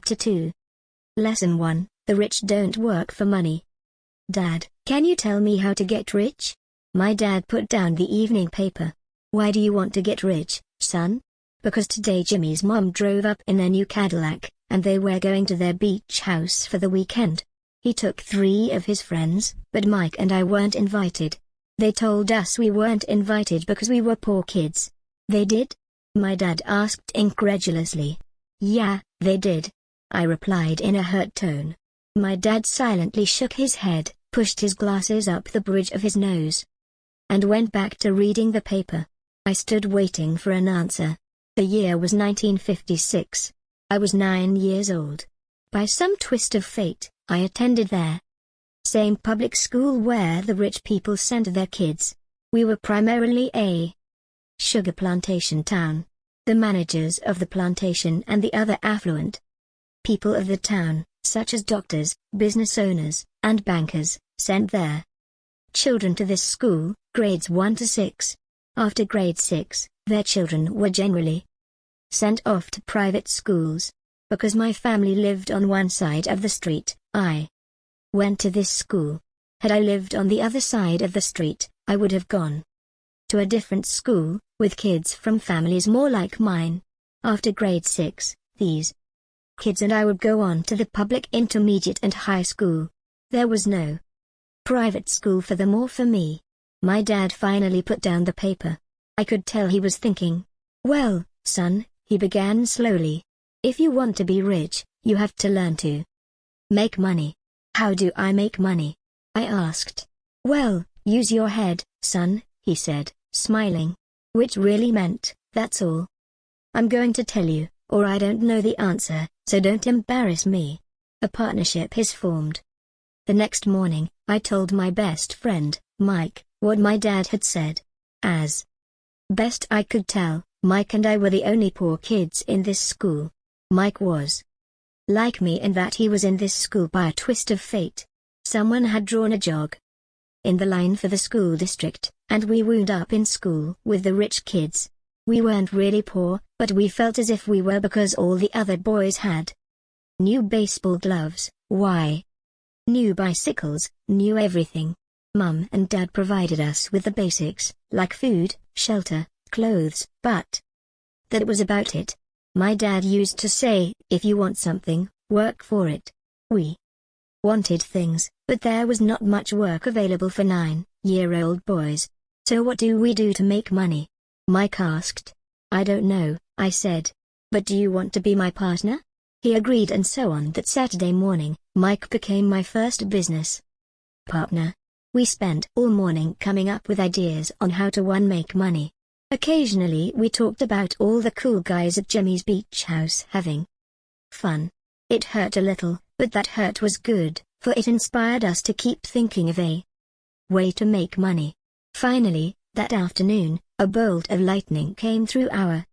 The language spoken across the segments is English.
Chapter 2. Lesson 1, The Rich Don't Work for Money. Dad, can you tell me how to get rich? My dad put down the evening paper. Why do you want to get rich, son? Because today Jimmy's mom drove up in their new Cadillac, and they were going to their beach house for the weekend. He took 3 of his friends, but Mike and I weren't invited. They told us we weren't invited because we were poor kids. They did? My dad asked incredulously. Yeah, they did. I replied in a hurt tone. My dad silently shook his head, pushed his glasses up the bridge of his nose, and went back to reading the paper. I stood waiting for an answer. The year was 1956. I was 9 years old. By some twist of fate, I attended their same public school where the rich people sent their kids. We were primarily a sugar plantation town. The managers of the plantation and the other affluent people of the town, such as doctors, business owners, and bankers, sent their children to this school, grades 1 to 6. After grade 6, their children were generally sent off to private schools. Because my family lived on one side of the street, I went to this school. Had I lived on the other side of the street, I would have gone to a different school, with kids from families more like mine. After grade 6, these kids and I would go on to the public intermediate and high school. There was no private school for them or for me. My dad finally put down the paper. I could tell he was thinking. Well, son, he began slowly. If you want to be rich, you have to learn to make money. How do I make money? I asked. Well, use your head, son, he said, smiling. Which really meant, that's all. I'm going to tell you, or I don't know the answer, so don't embarrass me. A partnership is formed. The next morning, I told my best friend, Mike, what my dad had said. As best I could tell, Mike and I were the only poor kids in this school. Mike was like me in that he was in this school by a twist of fate. Someone had drawn a jog in the line for the school district, and we wound up in school with the rich kids. We weren't really poor, but we felt as if we were because all the other boys had new baseball gloves, new bicycles, new everything. Mum and Dad provided us with the basics, like food, shelter, clothes, but that was about it. My dad used to say, if you want something, work for it. We wanted things, but there was not much work available for 9-year-old boys. So what do we do to make money? Mike asked. I don't know, I said. But do you want to be my partner? He agreed, and so on that Saturday morning, Mike became my first business partner. We spent all morning coming up with ideas on how to make money. Occasionally we talked about all the cool guys at Jimmy's beach house having fun. It hurt a little, but that hurt was good, for it inspired us to keep thinking of a way to make money. Finally, that afternoon, a bolt of lightning came through our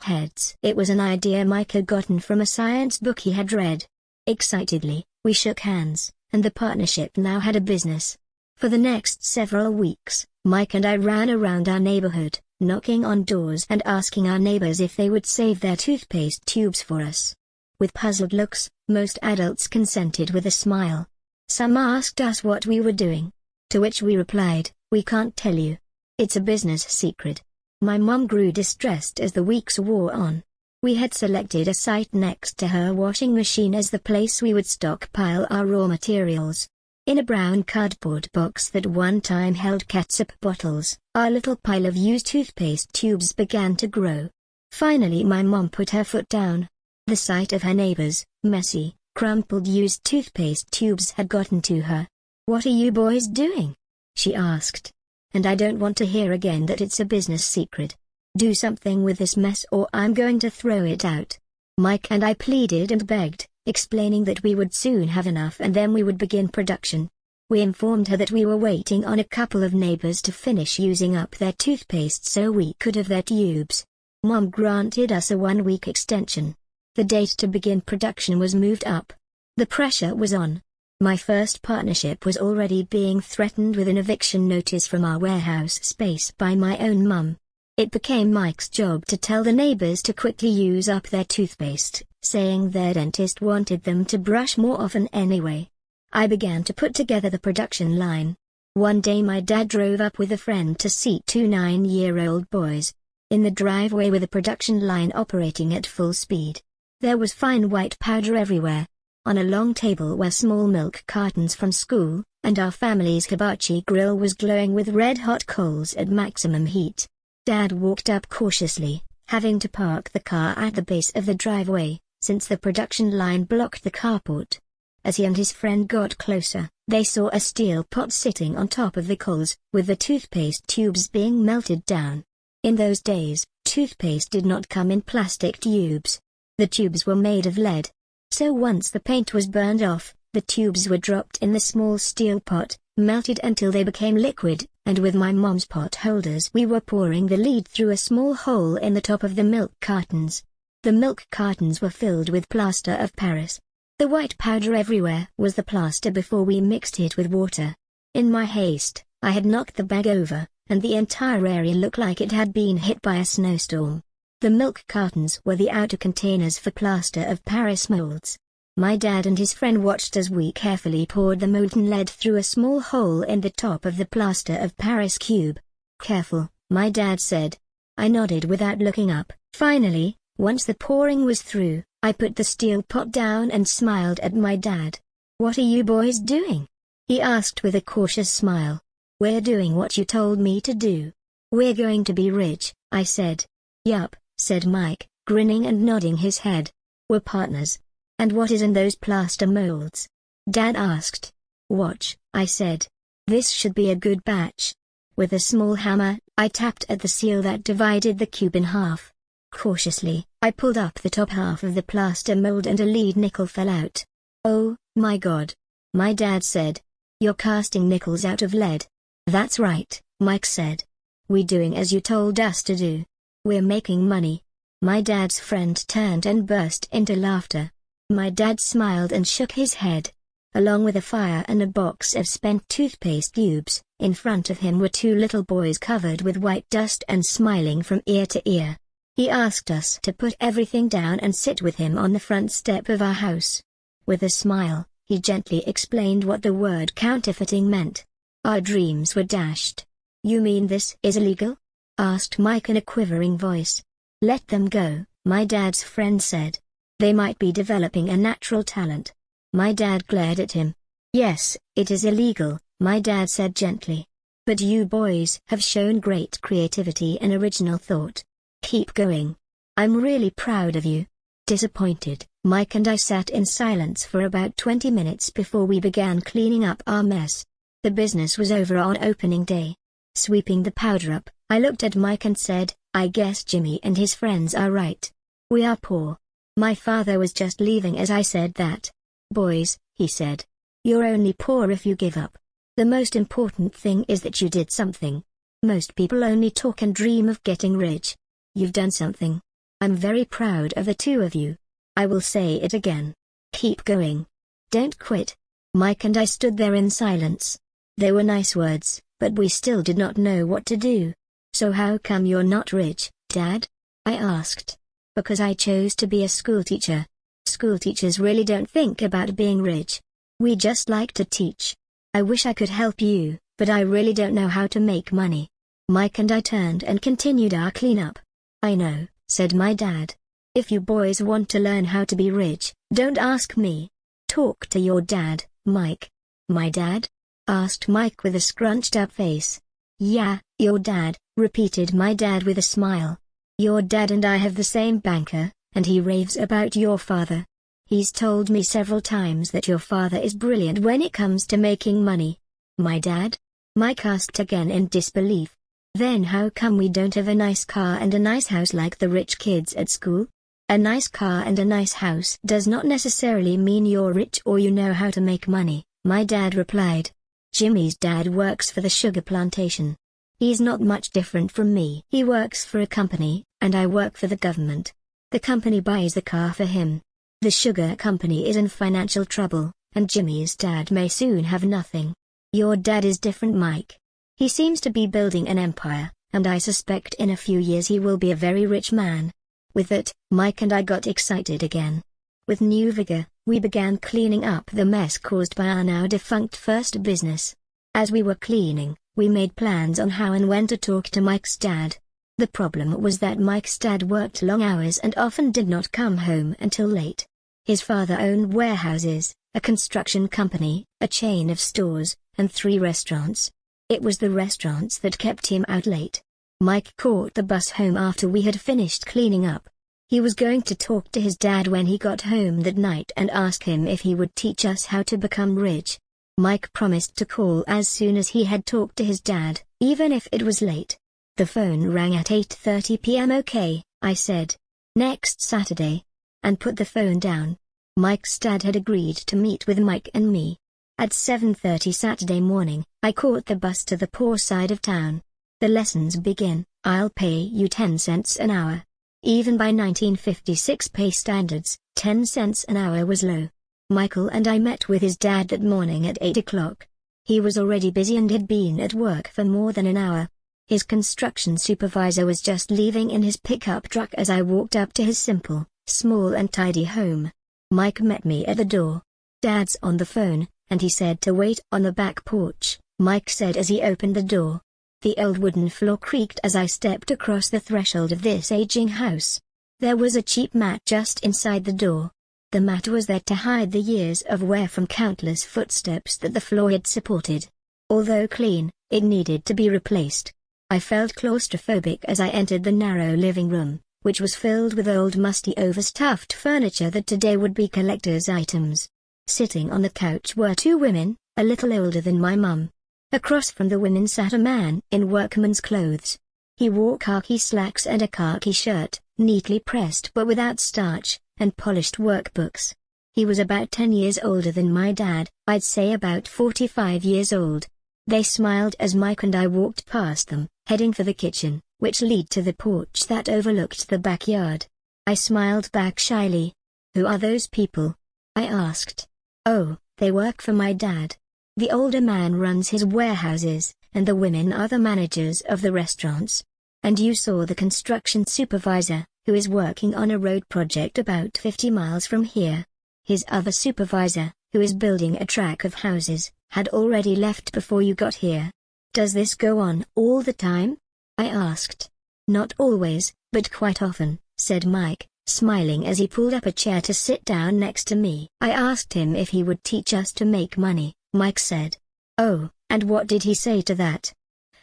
heads. It was an idea Mike had gotten from a science book he had read. Excitedly, we shook hands, and the partnership now had a business. For the next several weeks, Mike and I ran around our neighborhood, knocking on doors and asking our neighbors if they would save their toothpaste tubes for us. With puzzled looks, most adults consented with a smile. Some asked us what we were doing. To which we replied, we can't tell you. It's a business secret. My mom grew distressed as the weeks wore on. We had selected a site next to her washing machine as the place we would stockpile our raw materials. In a brown cardboard box that one time held catsup bottles, our little pile of used toothpaste tubes began to grow. Finally my mom put her foot down. The sight of her neighbors' messy, crumpled used toothpaste tubes had gotten to her. What are you boys doing? She asked. And I don't want to hear again that it's a business secret. Do something with this mess or I'm going to throw it out. Mike and I pleaded and begged, explaining that we would soon have enough and then we would begin production. We informed her that we were waiting on a couple of neighbors to finish using up their toothpaste so we could have their tubes. Mom granted us a 1-week extension. The date to begin production was moved up. The pressure was on. My first partnership was already being threatened with an eviction notice from our warehouse space by my own mum. It became Mike's job to tell the neighbors to quickly use up their toothpaste, saying their dentist wanted them to brush more often anyway. I began to put together the production line. One day my dad drove up with a friend to see two 9-year-old boys. In the driveway with the production line operating at full speed. There was fine white powder everywhere. On a long table were small milk cartons from school, and our family's hibachi grill was glowing with red-hot coals at maximum heat. Dad walked up cautiously, having to park the car at the base of the driveway, since the production line blocked the carport. As he and his friend got closer, they saw a steel pot sitting on top of the coals, with the toothpaste tubes being melted down. In those days, toothpaste did not come in plastic tubes. The tubes were made of lead. So once the paint was burned off, the tubes were dropped in the small steel pot, melted until they became liquid, and with my mom's pot holders we were pouring the lead through a small hole in the top of the milk cartons. The milk cartons were filled with plaster of Paris. The white powder everywhere was the plaster before we mixed it with water. In my haste, I had knocked the bag over, and the entire area looked like it had been hit by a snowstorm. The milk cartons were the outer containers for plaster of Paris molds. My dad and his friend watched as we carefully poured the molten lead through a small hole in the top of the plaster of Paris cube. "Careful," my dad said. I nodded without looking up. Finally, once the pouring was through, I put the steel pot down and smiled at my dad. "What are you boys doing?" he asked with a cautious smile. "We're doing what you told me to do. We're going to be rich," I said. "Yup," said Mike, grinning and nodding his head. "We're partners." "And what is in those plaster molds?" Dad asked. "Watch," I said. "This should be a good batch." With a small hammer, I tapped at the seal that divided the cube in half. Cautiously, I pulled up the top half of the plaster mold and a lead nickel fell out. "Oh, my God," my dad said. "You're casting nickels out of lead." "That's right," Mike said. "We're doing as you told us to do. We're making money." My dad's friend turned and burst into laughter. My dad smiled and shook his head. Along with a fire and a box of spent toothpaste tubes, in front of him were two little boys covered with white dust and smiling from ear to ear. He asked us to put everything down and sit with him on the front step of our house. With a smile, he gently explained what the word counterfeiting meant. Our dreams were dashed. "You mean this is illegal?" asked Mike in a quivering voice. "Let them go," my dad's friend said. "They might be developing a natural talent." My dad glared at him. "Yes, it is illegal," my dad said gently. "But you boys have shown great creativity and original thought. Keep going. I'm really proud of you." Disappointed, Mike and I sat in silence for about 20 minutes before we began cleaning up our mess. The business was over on opening day. Sweeping the powder up, I looked at Mike and said, "I guess Jimmy and his friends are right. We are poor." My father was just leaving as I said that. "Boys," he said, "you're only poor if you give up. The most important thing is that you did something. Most people only talk and dream of getting rich. You've done something. I'm very proud of the two of you. I will say it again. Keep going. Don't quit." Mike and I stood there in silence. They were nice words, but we still did not know what to do. "So how come you're not rich, Dad?" I asked. "Because I chose to be a schoolteacher. Schoolteachers really don't think about being rich. We just like to teach. I wish I could help you, but I really don't know how to make money." Mike and I turned and continued our cleanup. "I know," said my dad. "If you boys want to learn how to be rich, don't ask me. Talk to your dad, Mike." "My dad?" asked Mike with a scrunched-up face. "Yeah, your dad," repeated my dad with a smile. "Your dad and I have the same banker, and he raves about your father. He's told me several times that your father is brilliant when it comes to making money." "My dad?" Mike asked again in disbelief. "Then how come we don't have a nice car and a nice house like the rich kids at school?" "A nice car and a nice house does not necessarily mean you're rich or you know how to make money," my dad replied. "Jimmy's dad works for the sugar plantation. He's not much different from me. He works for a company, and I work for the government. The company buys the car for him. The sugar company is in financial trouble, and Jimmy's dad may soon have nothing. Your dad is different, Mike. He seems to be building an empire, and I suspect in a few years he will be a very rich man." With that, Mike and I got excited again. With new vigor, we began cleaning up the mess caused by our now defunct first business. As we were cleaning, we made plans on how and when to talk to Mike's dad. The problem was that Mike's dad worked long hours and often did not come home until late. His father owned warehouses, a construction company, a chain of stores, and 3 restaurants. It was the restaurants that kept him out late. Mike caught the bus home after we had finished cleaning up. He was going to talk to his dad when he got home that night and ask him if he would teach us how to become rich. Mike promised to call as soon as he had talked to his dad, even if it was late. The phone rang at 8:30 p.m. "Okay," I said. "Next Saturday." And put the phone down. Mike's dad had agreed to meet with Mike and me. At 7:30 Saturday morning, I caught the bus to the poor side of town. The lessons begin. "I'll pay you 10 cents an hour." Even by 1956 pay standards, 10 cents an hour was low. Michael and I met with his dad that morning at 8 o'clock. He was already busy and had been at work for more than an hour. His construction supervisor was just leaving in his pickup truck as I walked up to his simple, small and tidy home. Mike met me at the door. "Dad's on the phone, and he said to wait on the back porch," Mike said as he opened the door. The old wooden floor creaked as I stepped across the threshold of this aging house. There was a cheap mat just inside the door. The mat was there to hide the years of wear from countless footsteps that the floor had supported. Although clean, it needed to be replaced. I felt claustrophobic as I entered the narrow living room, which was filled with old musty overstuffed furniture that today would be collector's items. Sitting on the couch were 2 women, a little older than my mum. Across from the women sat a man in workman's clothes. He wore khaki slacks and a khaki shirt, neatly pressed but without starch, and polished workbooks. He was about 10 years older than my dad, I'd say about 45 years old. They smiled as Mike and I walked past them, heading for the kitchen, which led to the porch that overlooked the backyard. I smiled back shyly. "Who are those people?" I asked. "Oh, they work for my dad. The older man runs his warehouses, and the women are the managers of the restaurants. And you saw the construction supervisor, who is working on a road project about 50 miles from here. His other supervisor, who is building a track of houses, had already left before you got here. Does this go on all the time?" I asked. "Not always, but quite often," said Mike, smiling as he pulled up a chair to sit down next to me. I asked him if he would teach us to make money. Mike said. "Oh, and what did he say to that?"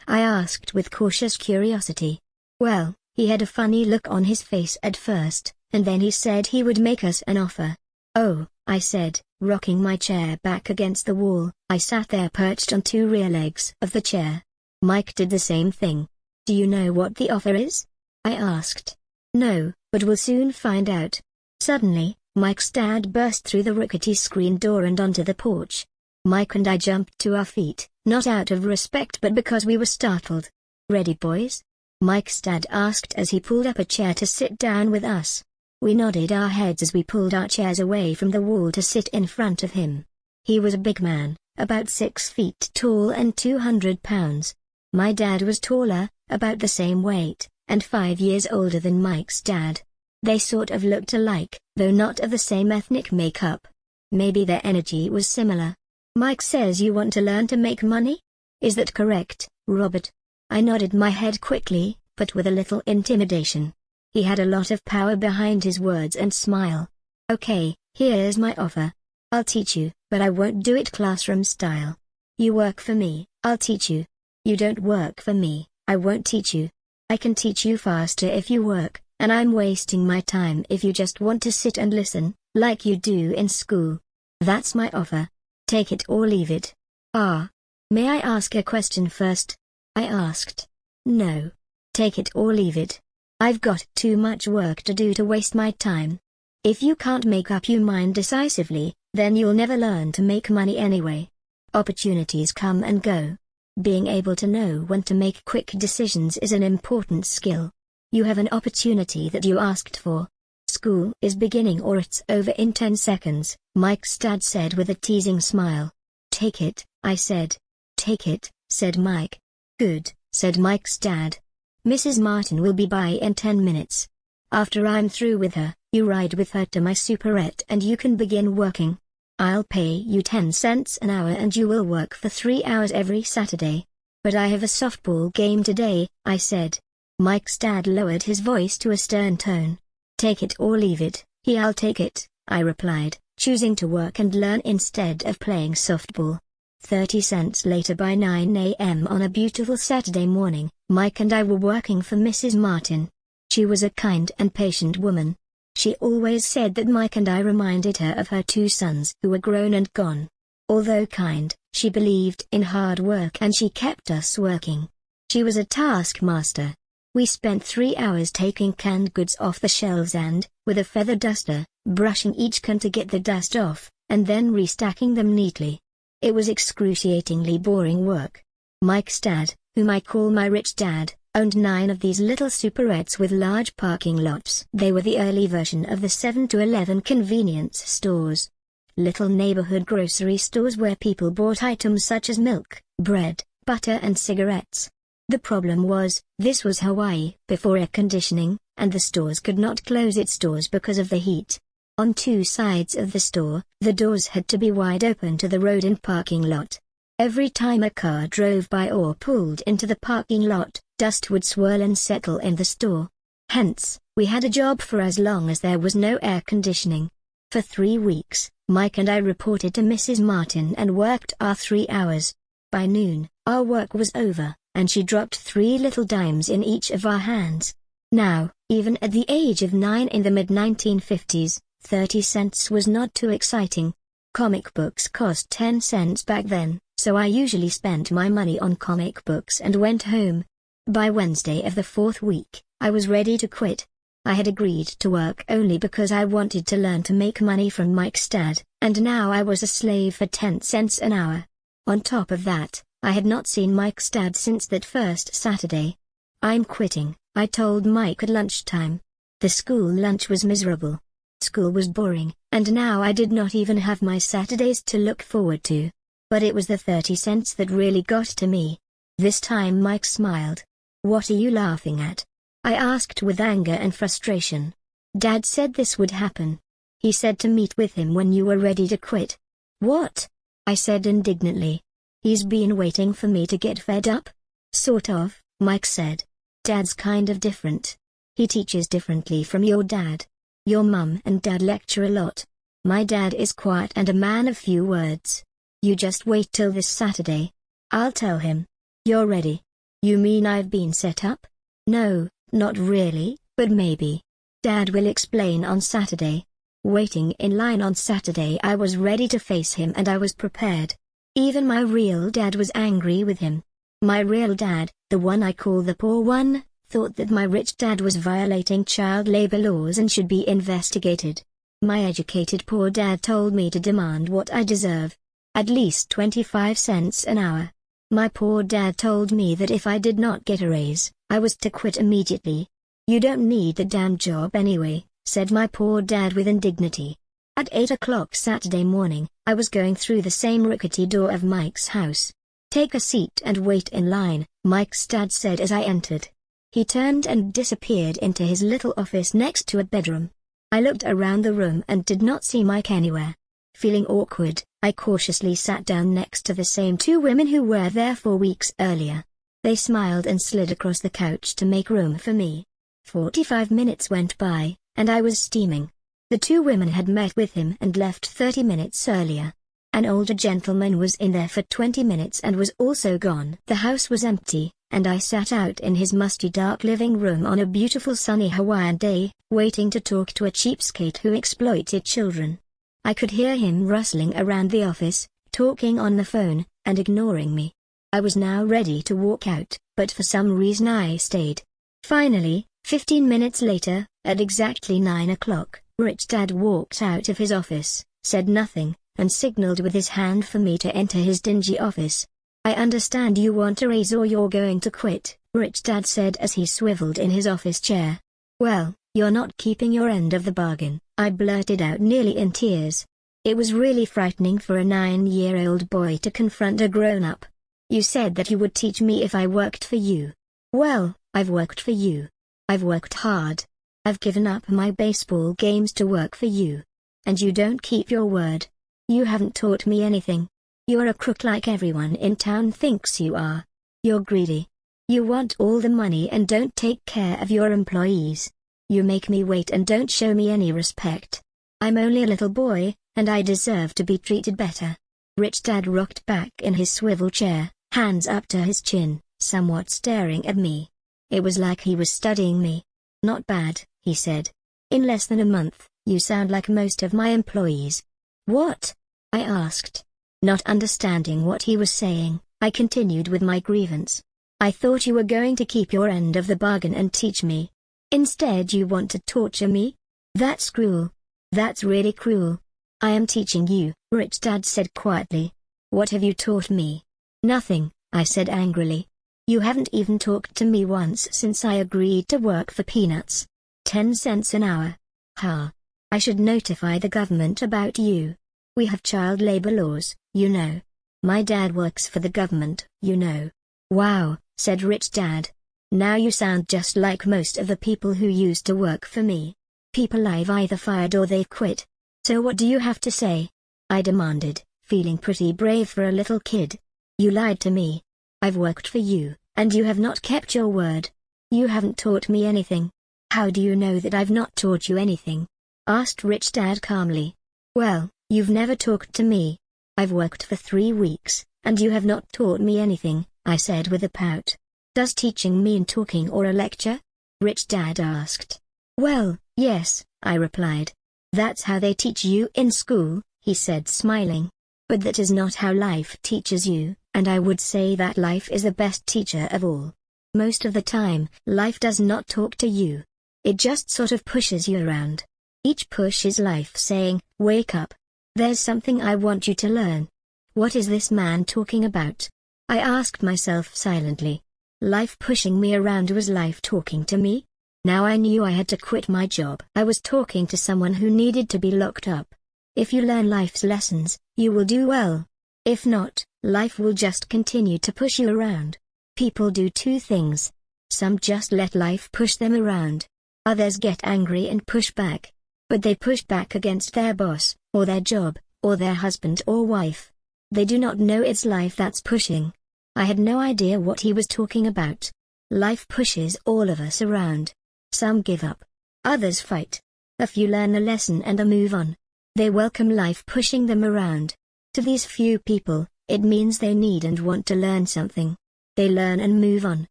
I asked with cautious curiosity. "Well, he had a funny look on his face at first, and then he said he would make us an offer." "Oh," I said, rocking my chair back against the wall. I sat there perched on 2 rear legs of the chair. Mike did the same thing. "Do you know what the offer is?" I asked. "No, but we'll soon find out." Suddenly, Mike's dad burst through the rickety screen door and onto the porch. Mike and I jumped to our feet, not out of respect but because we were startled. "Ready, boys?" Mike's dad asked as he pulled up a chair to sit down with us. We nodded our heads as we pulled our chairs away from the wall to sit in front of him. He was a big man, about 6 feet tall and 200 pounds. My dad was taller, about the same weight, and 5 years older than Mike's dad. They sort of looked alike, though not of the same ethnic makeup. Maybe their energy was similar. "Mike says you want to learn to make money? Is that correct, Robert?" I nodded my head quickly, but with a little intimidation. He had a lot of power behind his words and smile. "Okay, here's my offer. I'll teach you, but I won't do it classroom style. You work for me, I'll teach you. You don't work for me, I won't teach you. I can teach you faster if you work, and I'm wasting my time if you just want to sit and listen, like you do in school. That's my offer. Take it or leave it." May I ask a question first?" I asked. "No. Take it or leave it. I've got too much work to do to waste my time. If you can't make up your mind decisively, then you'll never learn to make money anyway. Opportunities come and go. Being able to know when to make quick decisions is an important skill. You have an opportunity that you asked for. School is beginning or it's over in 10 seconds, Mike's dad said with a teasing smile. "Take it," I said. "Take it," said Mike. "Good," said Mike's dad. "Mrs. Martin will be by in 10 minutes. After I'm through with her, you ride with her to my superette and you can begin working. I'll pay you 10 cents an hour and you will work for 3 hours every Saturday. But I have a softball game today, I said. Mike's dad lowered his voice to a stern tone. Take it or leave it. I'll take it, I replied, choosing to work and learn instead of playing softball. 30 cents later, by 9 a.m. on a beautiful Saturday morning, Mike and I were working for Mrs. Martin. She was a kind and patient woman. She always said that Mike and I reminded her of her 2 sons who were grown and gone. Although kind, she believed in hard work and she kept us working. She was a taskmaster. We spent 3 hours taking canned goods off the shelves and, with a feather duster, brushing each can to get the dust off, and then restacking them neatly. It was excruciatingly boring work. Mike's dad, whom I call my rich dad, owned 9 of these little superettes with large parking lots. They were the early version of the 7-Eleven convenience stores. Little neighborhood grocery stores where people bought items such as milk, bread, butter and cigarettes. The problem was, this was Hawaii before air conditioning, and the stores could not close its doors because of the heat. On 2 sides of the store, the doors had to be wide open to the road and parking lot. Every time a car drove by or pulled into the parking lot, dust would swirl and settle in the store. Hence, we had a job for as long as there was no air conditioning. For 3 weeks, Mike and I reported to Mrs. Martin and worked our 3 hours. By noon, our work was over, and she dropped 3 little dimes in each of our hands. Now, even at the age of 9 in the mid-1950s, 30 cents was not too exciting. Comic books cost 10 cents back then, so I usually spent my money on comic books and went home. By Wednesday of the 4th week, I was ready to quit. I had agreed to work only because I wanted to learn to make money from Mike's dad, and now I was a slave for 10 cents an hour. On top of that, I had not seen Mike's dad since that first Saturday. I'm quitting, I told Mike at lunchtime. The school lunch was miserable. School was boring, and now I did not even have my Saturdays to look forward to. But it was the 30 cents that really got to me. This time Mike smiled. What are you laughing at? I asked with anger and frustration. Dad said this would happen. He said to meet with him when you were ready to quit. What? I said indignantly. He's been waiting for me to get fed up? Sort of, Mike said. Dad's kind of different. He teaches differently from your dad. Your mum and dad lecture a lot. My dad is quiet and a man of few words. You just wait till this Saturday. I'll tell him. You're ready. You mean I've been set up? No, not really, but maybe. Dad will explain on Saturday. Waiting in line on Saturday, I was ready to face him and I was prepared. Even my real dad was angry with him. My real dad, the one I call the poor one, thought that my rich dad was violating child labor laws and should be investigated. My educated poor dad told me to demand what I deserve. At least 25 cents an hour. My poor dad told me that if I did not get a raise, I was to quit immediately. You don't need the damn job anyway, said my poor dad with indignity. At 8 o'clock Saturday morning, I was going through the same rickety door of Mike's house. Take a seat and wait in line, Mike's dad said as I entered. He turned and disappeared into his little office next to a bedroom. I looked around the room and did not see Mike anywhere. Feeling awkward, I cautiously sat down next to the same 2 women who were there 4 weeks earlier. They smiled and slid across the couch to make room for me. 45 minutes went by, and I was steaming. The 2 women had met with him and left 30 minutes earlier. An older gentleman was in there for 20 minutes and was also gone. The house was empty, and I sat out in his musty dark living room on a beautiful sunny Hawaiian day, waiting to talk to a cheapskate who exploited children. I could hear him rustling around the office, talking on the phone, and ignoring me. I was now ready to walk out, but for some reason I stayed. Finally, 15 minutes later, at exactly 9 o'clock, Rich Dad walked out of his office, said nothing, and signaled with his hand for me to enter his dingy office. I understand you want a raise or you're going to quit, Rich Dad said as he swiveled in his office chair. Well, you're not keeping your end of the bargain, I blurted out nearly in tears. It was really frightening for a 9-year-old boy to confront a grown-up. You said that you would teach me if I worked for you. Well, I've worked for you. I've worked hard. I've given up my baseball games to work for you. And you don't keep your word. You haven't taught me anything. You're a crook like everyone in town thinks you are. You're greedy. You want all the money and don't take care of your employees. You make me wait and don't show me any respect. I'm only a little boy, and I deserve to be treated better. Rich Dad rocked back in his swivel chair, hands up to his chin, somewhat staring at me. It was like he was studying me. Not bad, he said. In less than a month, you sound like most of my employees. What? I asked. Not understanding what he was saying, I continued with my grievance. I thought you were going to keep your end of the bargain and teach me. Instead you want to torture me? That's cruel. That's really cruel. I am teaching you, Rich Dad said quietly. What have you taught me? Nothing, I said angrily. You haven't even talked to me once since I agreed to work for peanuts. 10 cents an hour. Ha. I should notify the government about you. We have child labor laws, you know. My dad works for the government, you know. Wow, said Rich Dad. Now you sound just like most of the people who used to work for me. People I've either fired or they've quit. So what do you have to say? I demanded, feeling pretty brave for a little kid. You lied to me. I've worked for you, and you have not kept your word. You haven't taught me anything. How do you know that I've not taught you anything? Asked Rich Dad calmly. Well, you've never talked to me. I've worked for 3 weeks, and you have not taught me anything, I said with a pout. Does teaching mean talking or a lecture? Rich Dad asked. Well, yes, I replied. That's how they teach you in school, he said smiling. But that is not how life teaches you, and I would say that life is the best teacher of all. Most of the time, life does not talk to you. It just sort of pushes you around. Each push is life saying, wake up. There's something I want you to learn. What is this man talking about? I asked myself silently. Life pushing me around was life talking to me? Now I knew I had to quit my job. I was talking to someone who needed to be locked up. If you learn life's lessons, you will do well. If not, life will just continue to push you around. People do 2 things. Some just let life push them around. Others get angry and push back. But they push back against their boss, or their job, or their husband or wife. They do not know it's life that's pushing. I had no idea what he was talking about. Life pushes all of us around. Some give up. Others fight. A few learn the lesson and move on. They welcome life pushing them around. To these few people, it means they need and want to learn something. They learn and move on.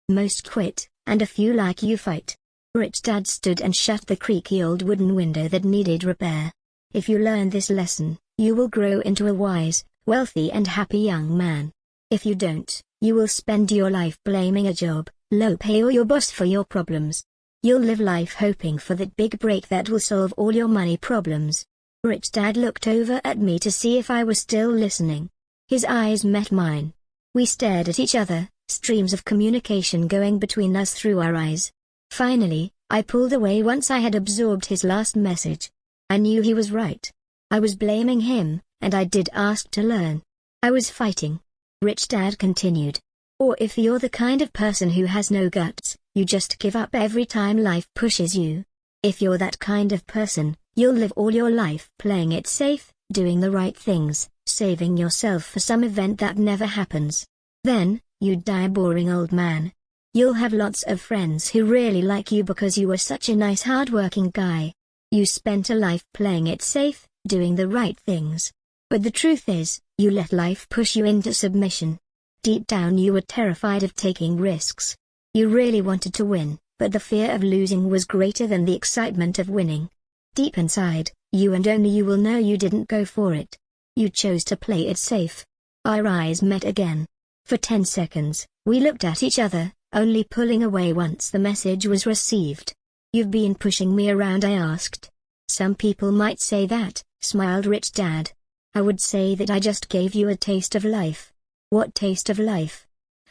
Most quit, and a few like you fight. Rich Dad stood and shut the creaky old wooden window that needed repair. If you learn this lesson, you will grow into a wise, wealthy and happy young man. If you don't, you will spend your life blaming a job, low pay or your boss for your problems. You'll live life hoping for that big break that will solve all your money problems. Rich Dad looked over at me to see if I was still listening. His eyes met mine. We stared at each other, streams of communication going between us through our eyes. Finally, I pulled away once I had absorbed his last message. I knew he was right. I was blaming him, and I did ask to learn. I was fighting. Rich Dad continued. Or if you're the kind of person who has no guts, you just give up every time life pushes you. If you're that kind of person, you'll live all your life playing it safe, doing the right things, saving yourself for some event that never happens. Then, you'd die a boring old man. You'll have lots of friends who really like you because you were such a nice hard-working guy. You spent a life playing it safe, doing the right things. But the truth is, you let life push you into submission. Deep down you were terrified of taking risks. You really wanted to win, but the fear of losing was greater than the excitement of winning. Deep inside, you and only you will know you didn't go for it. You chose to play it safe. Our eyes met again. For 10 seconds, we looked at each other, only pulling away once the message was received. You've been pushing me around, I asked. Some people might say that, smiled Rich Dad. I would say that I just gave you a taste of life. What taste of life?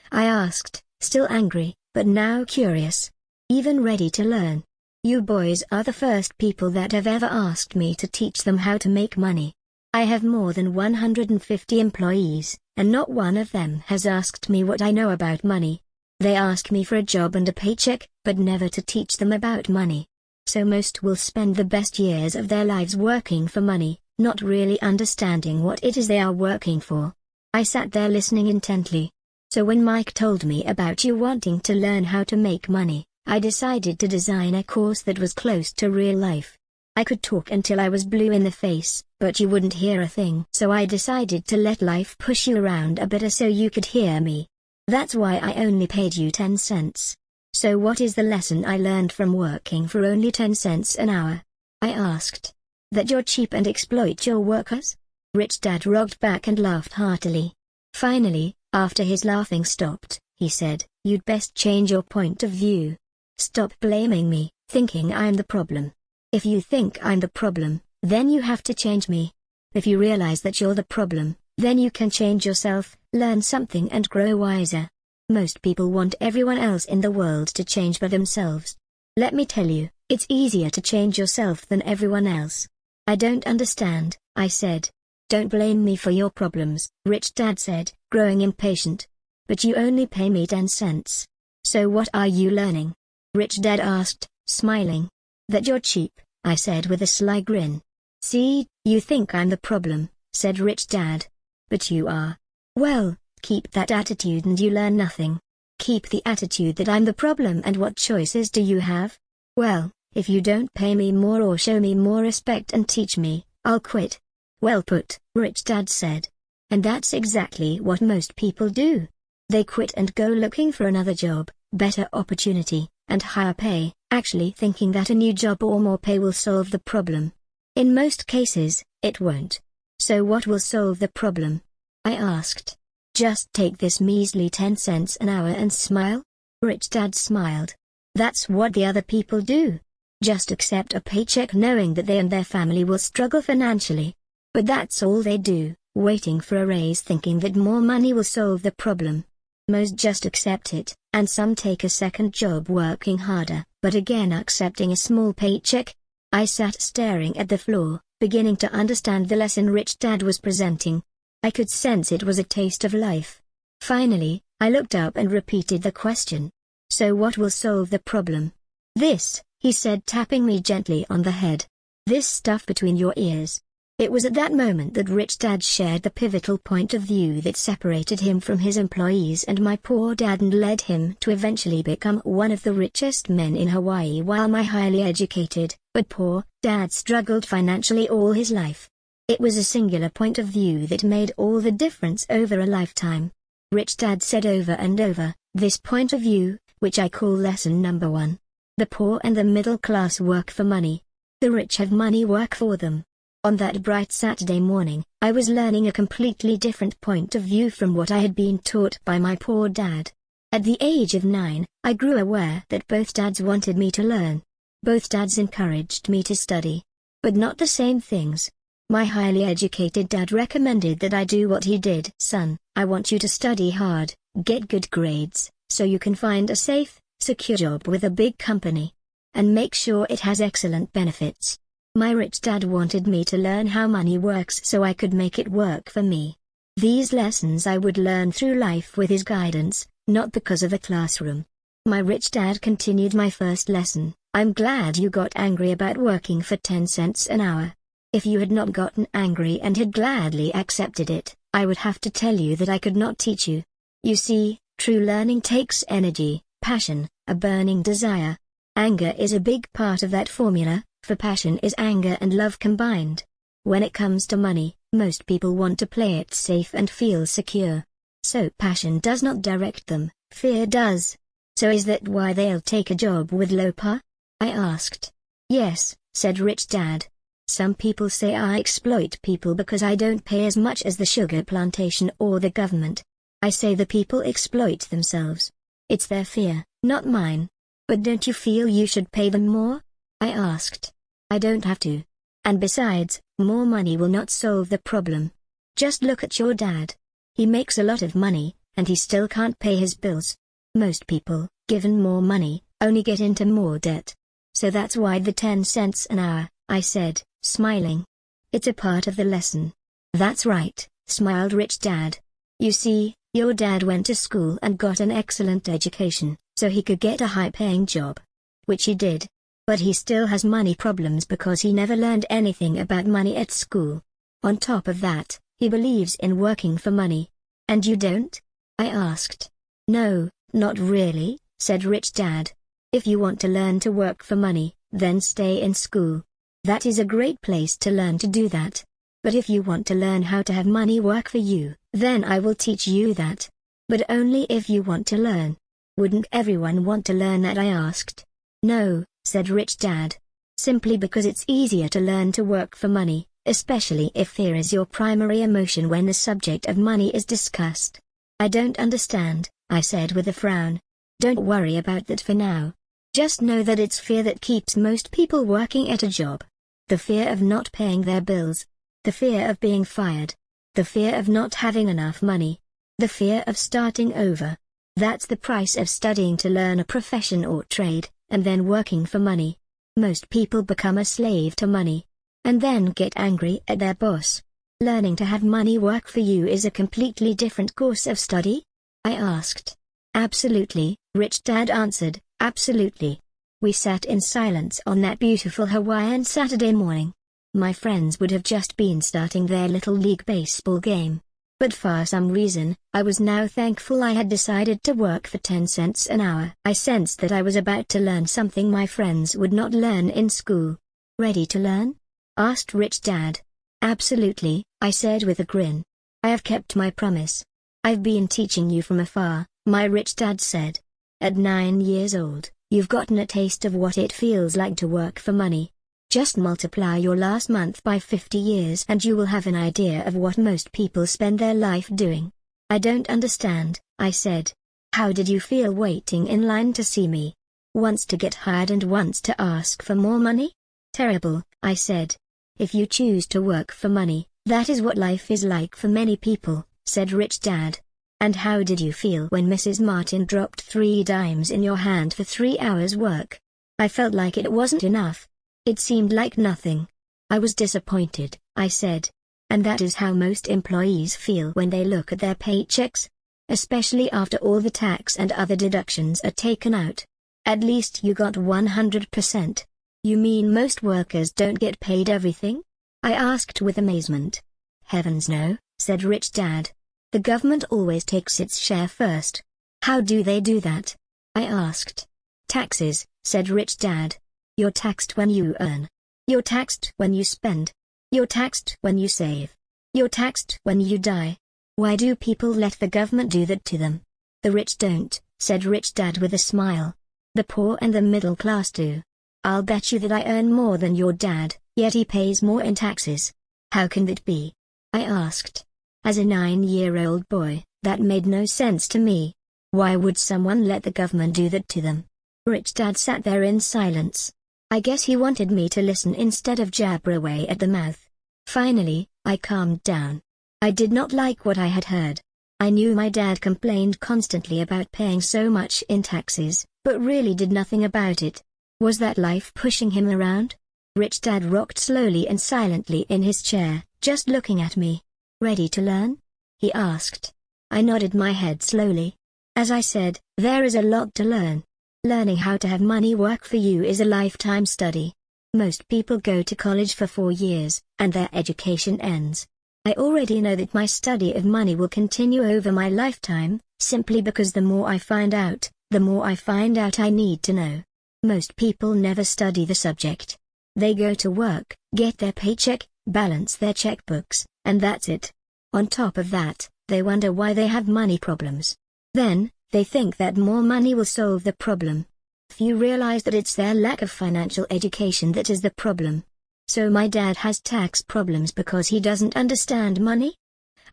I asked, still angry, but now curious. Even ready to learn. You boys are the first people that have ever asked me to teach them how to make money. I have more than 150 employees, and not one of them has asked me what I know about money. They ask me for a job and a paycheck, but never to teach them about money. So most will spend the best years of their lives working for money, not really understanding what it is they are working for. I sat there listening intently. So when Mike told me about you wanting to learn how to make money, I decided to design a course that was close to real life. I could talk until I was blue in the face, but you wouldn't hear a thing. So I decided to let life push you around a bit so you could hear me. That's why I only paid you 10 cents. So what is the lesson I learned from working for only 10 cents an hour? I asked. That you're cheap and exploit your workers? Rich Dad rocked back and laughed heartily. Finally, after his laughing stopped, he said, "You'd best change your point of view. Stop blaming me, thinking I'm the problem. If you think I'm the problem, then you have to change me. If you realize that you're the problem, then you can change yourself, learn something and grow wiser. Most people want everyone else in the world to change but themselves. Let me tell you, it's easier to change yourself than everyone else." "I don't understand," I said. "Don't blame me for your problems," Rich Dad said, growing impatient. "But you only pay me 10 cents. So what are you learning?" Rich Dad asked, smiling. "That you're cheap," I said with a sly grin. "See, you think I'm the problem," said Rich Dad. "But you are. Well, keep that attitude and you learn nothing. Keep the attitude that I'm the problem and what choices do you have? Well, if you don't pay me more or show me more respect and teach me, I'll quit." "Well put," Rich Dad said. And that's exactly what most people do. They quit and go looking for another job, better opportunity, and higher pay, actually thinking that a new job or more pay will solve the problem. In most cases, it won't. So what will solve the problem? I asked. "Just take this measly 10 cents an hour and smile?" Rich Dad smiled. "That's what the other people do. Just accept a paycheck knowing that they and their family will struggle financially. But that's all they do, waiting for a raise thinking that more money will solve the problem. Most just accept it, and some take a second job working harder, but again accepting a small paycheck." I sat staring at the floor, beginning to understand the lesson Rich Dad was presenting. I could sense it was a taste of life. Finally, I looked up and repeated the question. "So what will solve the problem?" "This," he said, tapping me gently on the head. "This stuff between your ears." It was at that moment that Rich Dad shared the pivotal point of view that separated him from his employees and my poor dad and led him to eventually become one of the richest men in Hawaii while my highly educated, but poor, dad struggled financially all his life. It was a singular point of view that made all the difference over a lifetime. Rich Dad said over and over, this point of view, which I call lesson number 1. The poor and the middle class work for money. The rich have money work for them. On that bright Saturday morning, I was learning a completely different point of view from what I had been taught by my poor dad. At the age of 9, I grew aware that both dads wanted me to learn. Both dads encouraged me to study. But not the same things. My highly educated dad recommended that I do what he did. "Son, I want you to study hard, get good grades, so you can find a safe, secure job with a big company. And make sure it has excellent benefits." My rich dad wanted me to learn how money works so I could make it work for me. These lessons I would learn through life with his guidance, not because of a classroom. My rich dad continued my first lesson. "I'm glad you got angry about working for 10 cents an hour. If you had not gotten angry and had gladly accepted it, I would have to tell you that I could not teach you. You see, true learning takes energy, passion, a burning desire. Anger is a big part of that formula, for passion is anger and love combined. When it comes to money, most people want to play it safe and feel secure. So passion does not direct them, fear does. So is that why they'll take a job with low pay?" I asked. "Yes," said Rich Dad. "Some people say I exploit people because I don't pay as much as the sugar plantation or the government. I say the people exploit themselves. It's their fear, not mine." "But don't you feel you should pay them more?" I asked. "I don't have to. And besides, more money will not solve the problem. Just look at your dad. He makes a lot of money, and he still can't pay his bills. Most people, given more money, only get into more debt. So that's why the 10 cents an hour," I said, smiling. "It's a part of the lesson." "That's right," smiled Rich Dad. "You see, your dad went to school and got an excellent education, so he could get a high-paying job. Which he did. But he still has money problems because he never learned anything about money at school. On top of that, he believes in working for money. And you don't? I asked. No, not really, said Rich Dad. If you want to learn to work for money, then stay in school. That is a great place to learn to do that. But if you want to learn how to have money work for you, then I will teach you that. But only if you want to learn. Wouldn't everyone want to learn that? I asked. No, said Rich Dad. Simply because it's easier to learn to work for money, especially if fear is your primary emotion when the subject of money is discussed. I don't understand, I said with a frown. Don't worry about that for now. Just know that it's fear that keeps most people working at a job. The fear of not paying their bills. The fear of being fired. The fear of not having enough money. The fear of starting over. That's the price of studying to learn a profession or trade, and then working for money. Most people become a slave to money. And then get angry at their boss. Learning to have money work for you is a completely different course of study? I asked. Absolutely, Rich Dad answered, absolutely. We sat in silence on that beautiful Hawaiian Saturday morning. My friends would have just been starting their little league baseball game. But for some reason, I was now thankful I had decided to work for 10 cents an hour. I sensed that I was about to learn something my friends would not learn in school. Ready to learn? Asked Rich Dad. Absolutely, I said with a grin. I have kept my promise. I've been teaching you from afar, my Rich Dad said. At 9 years old, you've gotten a taste of what it feels like to work for money. Just multiply your last month by 50 years and you will have an idea of what most people spend their life doing. I don't understand, I said. How did you feel waiting in line to see me? Once to get hired and once to ask for more money? Terrible, I said. If you choose to work for money, that is what life is like for many people, said Rich Dad. And how did you feel when Mrs. Martin dropped 3 dimes in your hand for 3 hours work? I felt like it wasn't enough. It seemed like nothing. I was disappointed, I said. And that is how most employees feel when they look at their paychecks. Especially after all the tax and other deductions are taken out. At least you got 100%. You mean most workers don't get paid everything? I asked with amazement. Heavens no, said Rich Dad. The government always takes its share first. How do they do that? I asked. Taxes, said Rich Dad. You're taxed when you earn. You're taxed when you spend. You're taxed when you save. You're taxed when you die. Why do people let the government do that to them? The rich don't, said Rich Dad with a smile. The poor and the middle class do. I'll bet you that I earn more than your dad, yet he pays more in taxes. How can that be? I asked. As a 9-year-old boy, that made no sense to me. Why would someone let the government do that to them? Rich Dad sat there in silence. I guess he wanted me to listen instead of jabber away at the mouth. Finally, I calmed down. I did not like what I had heard. I knew my dad complained constantly about paying so much in taxes, but really did nothing about it. Was that life pushing him around? Rich Dad rocked slowly and silently in his chair, just looking at me. Ready to learn? He asked. I nodded my head slowly. As I said, there is a lot to learn. Learning how to have money work for you is a lifetime study. Most people go to college for 4 years, and their education ends. I already know that my study of money will continue over my lifetime, simply because the more I find out, the more I find out I need to know. Most people never study the subject. They go to work, get their paycheck, balance their checkbooks, and that's it. On top of that, they wonder why they have money problems. Then, they think that more money will solve the problem. Few realize that it's their lack of financial education that is the problem. So my dad has tax problems because he doesn't understand money?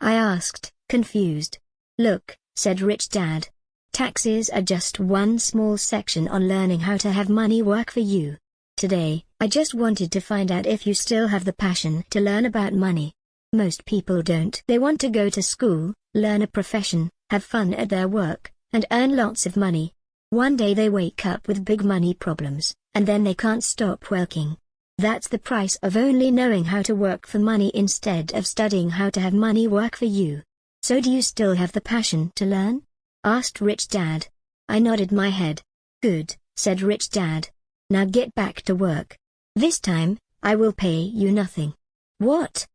I asked, confused. Look, said Rich Dad. Taxes are just one small section on learning how to have money work for you. Today, I just wanted to find out if you still have the passion to learn about money. Most people don't. They want to go to school, learn a profession, have fun at their work, and earn lots of money. One day they wake up with big money problems, and then they can't stop working. That's the price of only knowing how to work for money instead of studying how to have money work for you. So do you still have the passion to learn? Asked Rich Dad. I nodded my head. Good, said Rich Dad. Now get back to work. This time, I will pay you nothing." "What?"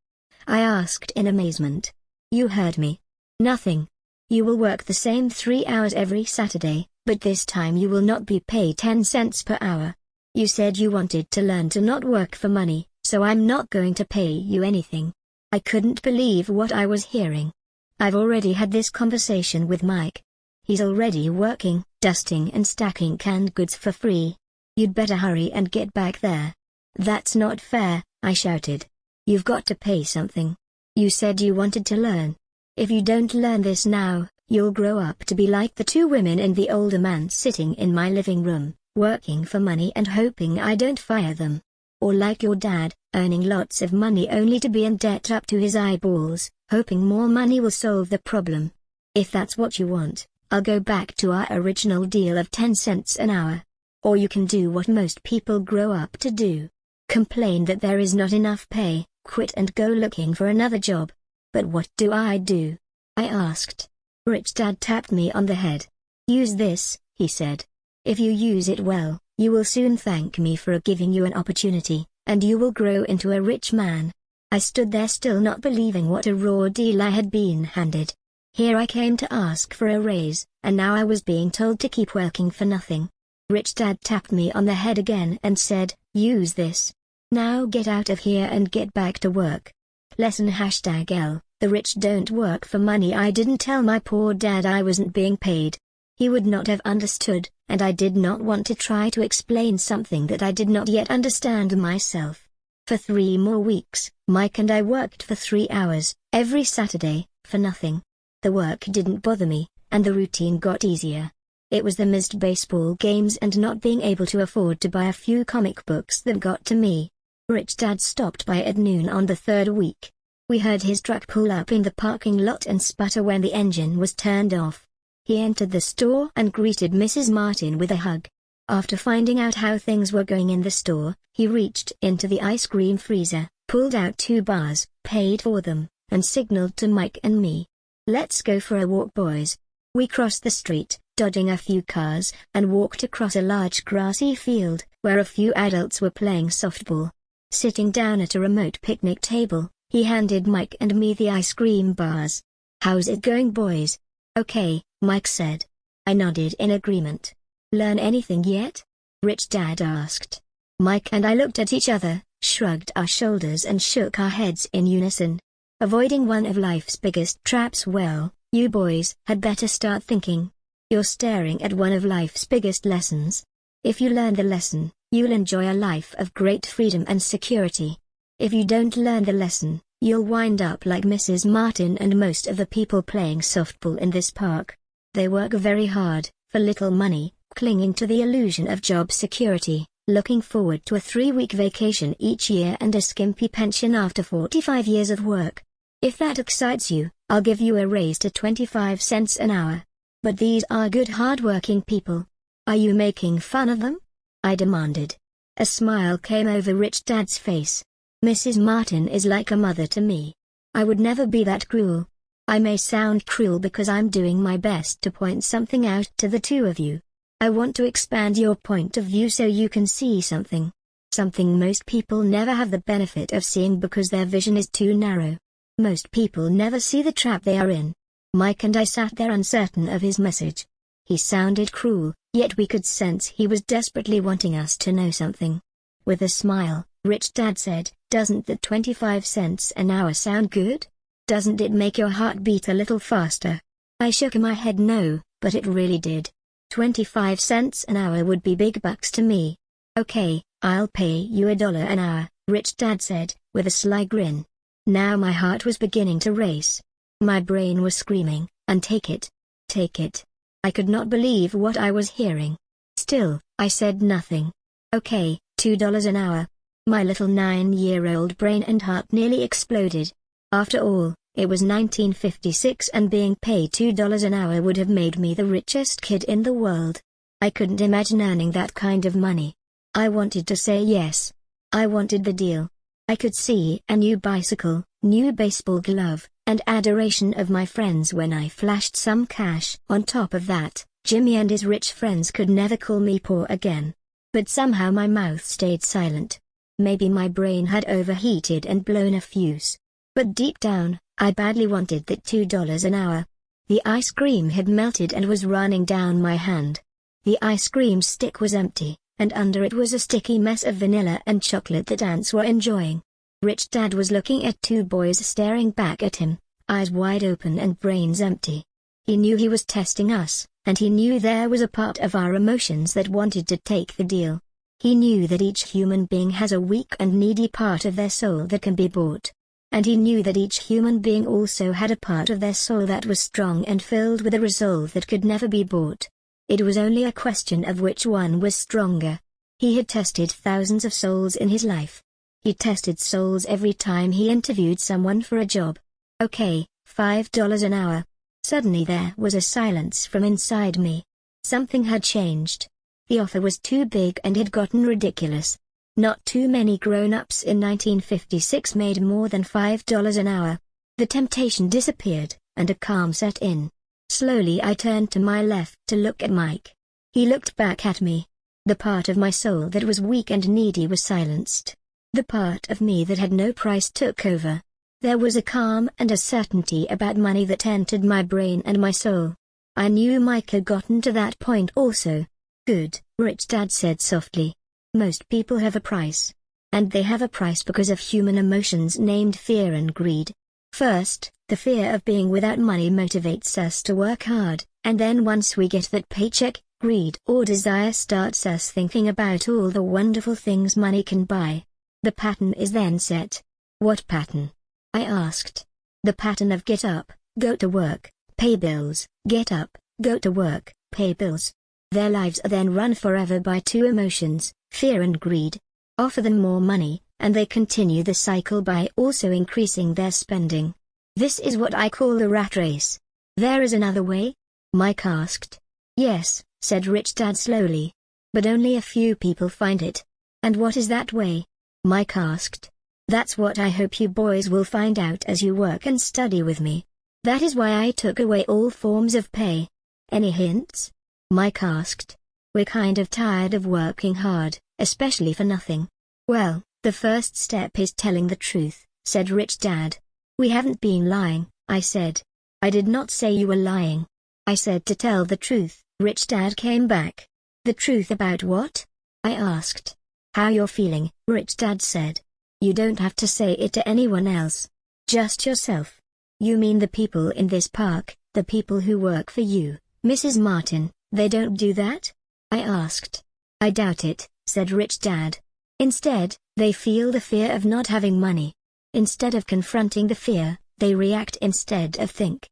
I asked in amazement. "You heard me. Nothing. You will work the same 3 hours every Saturday, but this time you will not be paid 10 cents per hour. You said you wanted to learn to not work for money, so I'm not going to pay you anything." I couldn't believe what I was hearing. I've already had this conversation with Mike. He's already working, dusting and stacking canned goods for free. You'd better hurry and get back there. "That's not fair," I shouted. "You've got to pay something. You said you wanted to learn. If you don't learn this now, you'll grow up to be like the 2 women and the older man sitting in my living room, working for money and hoping I don't fire them. Or like your dad, earning lots of money only to be in debt up to his eyeballs, hoping more money will solve the problem. If that's what you want, I'll go back to our original deal of 10 cents an hour. Or you can do what most people grow up to do. Complain that there is not enough pay, quit and go looking for another job." "But what do?" I asked. Rich Dad tapped me on the head. "Use this," he said. "If you use it well, you will soon thank me for giving you an opportunity, and you will grow into a rich man." I stood there still not believing what a raw deal I had been handed. Here I came to ask for a raise, and now I was being told to keep working for nothing. Rich Dad tapped me on the head again and said, "Use this. Now get out of here and get back to work." Lesson #L, the rich don't work for money. I didn't tell my poor dad I wasn't being paid. He would not have understood, and I did not want to try to explain something that I did not yet understand myself. For 3 more weeks, Mike and I worked for 3 hours, every Saturday, for nothing. The work didn't bother me, and the routine got easier. It was the missed baseball games and not being able to afford to buy a few comic books that got to me. Rich Dad stopped by at noon on the 3rd week. We heard his truck pull up in the parking lot and sputter when the engine was turned off. He entered the store and greeted Mrs. Martin with a hug. After finding out how things were going in the store, he reached into the ice cream freezer, pulled out 2 bars, paid for them, and signaled to Mike and me. "Let's go for a walk, boys." We crossed the street, dodging a few cars, and walked across a large grassy field, where a few adults were playing softball. Sitting down at a remote picnic table, he handed Mike and me the ice cream bars. "How's it going, boys?" "Okay," Mike said. I nodded in agreement. "Learn anything yet?" Rich Dad asked. Mike and I looked at each other, shrugged our shoulders and shook our heads in unison. Avoiding one of life's biggest traps. "Well, you boys had better start thinking. You're staring at one of life's biggest lessons. If you learn the lesson, you'll enjoy a life of great freedom and security. If you don't learn the lesson, you'll wind up like Mrs. Martin and most of the people playing softball in this park. They work very hard, for little money, clinging to the illusion of job security, looking forward to a 3-week vacation each year and a skimpy pension after 45 years of work. If that excites you, I'll give you a raise to 25 cents an hour. But these are good hard-working people. Are you making fun of them?" I demanded. A smile came over Rich Dad's face. "Mrs. Martin is like a mother to me. I would never be that cruel. I may sound cruel because I'm doing my best to point something out to the 2 of you. I want to expand your point of view so you can see something. Something most people never have the benefit of seeing because their vision is too narrow. Most people never see the trap they are in." Mike and I sat there uncertain of his message. He sounded cruel, yet we could sense he was desperately wanting us to know something. With a smile, Rich Dad said, "Doesn't the 25 cents an hour sound good? Doesn't it make your heart beat a little faster?" I shook my head no, but it really did. 25 cents an hour would be big bucks to me. "Okay, I'll pay you $1 an hour," Rich Dad said, with a sly grin. Now my heart was beginning to race. My brain was screaming, "And take it. Take it." I could not believe what I was hearing. Still, I said nothing. "Okay, $2 an hour." My little 9-year-old brain and heart nearly exploded. After all, it was 1956 and being paid $2 an hour would have made me the richest kid in the world. I couldn't imagine earning that kind of money. I wanted to say yes. I wanted the deal. I could see a new bicycle, new baseball glove, and adoration of my friends when I flashed some cash. On top of that, Jimmy and his rich friends could never call me poor again. but somehow my mouth stayed silent. Maybe my brain had overheated and blown a fuse. But deep down, I badly wanted that $2 an hour. The ice cream had melted and was running down my hand. The ice cream stick was empty, and under it was a sticky mess of vanilla and chocolate that ants were enjoying. Rich Dad was looking at two boys staring back at him, eyes wide open and brains empty. He knew he was testing us, and he knew there was a part of our emotions that wanted to take the deal. He knew that each human being has a weak and needy part of their soul that can be bought. And he knew that each human being also had a part of their soul that was strong and filled with a resolve that could never be bought. It was only a question of which one was stronger. He had tested thousands of souls in his life. He tested souls every time he interviewed someone for a job. Okay, $5 an hour. Suddenly there was a silence from inside me. Something had changed. The offer was too big and had gotten ridiculous. Not too many grown-ups in 1956 made more than $5 an hour. The temptation disappeared, and a calm set in. Slowly I turned to my left to look at Mike. He looked back at me. The part of my soul that was weak and needy was silenced. The part of me that had no price took over. There was a calm and a certainty about money that entered my brain and my soul. I knew Mike had gotten to that point also. Good, Rich Dad said softly. Most people have a price. And they have a price because of human emotions named fear and greed. First, the fear of being without money motivates us to work hard, and then once we get that paycheck, greed or desire starts us thinking about all the wonderful things money can buy. The pattern is then set. What pattern? I asked. The pattern of get up, go to work, pay bills, get up, go to work, pay bills. Their lives are then run forever by two emotions, fear and greed. Offer them more money, and they continue the cycle by also increasing their spending. This is what I call the rat race. There is another way? Mike asked. Yes, said Rich Dad slowly. But only a few people find it. And what is that way? Mike asked. That's what I hope you boys will find out as you work and study with me. That is why I took away all forms of pay. Any hints? Mike asked. We're kind of tired of working hard, especially for nothing. Well, the first step is telling the truth, said Rich Dad. We haven't been lying, I said. I did not say you were lying. I said to tell the truth, Rich Dad came back. The truth about what? I asked. How you're feeling, Rich Dad said. You don't have to say it to anyone else. Just yourself. You mean the people in this park, the people who work for you, Mrs. Martin, they don't do that? I asked. I doubt it, said Rich Dad. Instead, they feel the fear of not having money. Instead of confronting the fear, they react instead of think.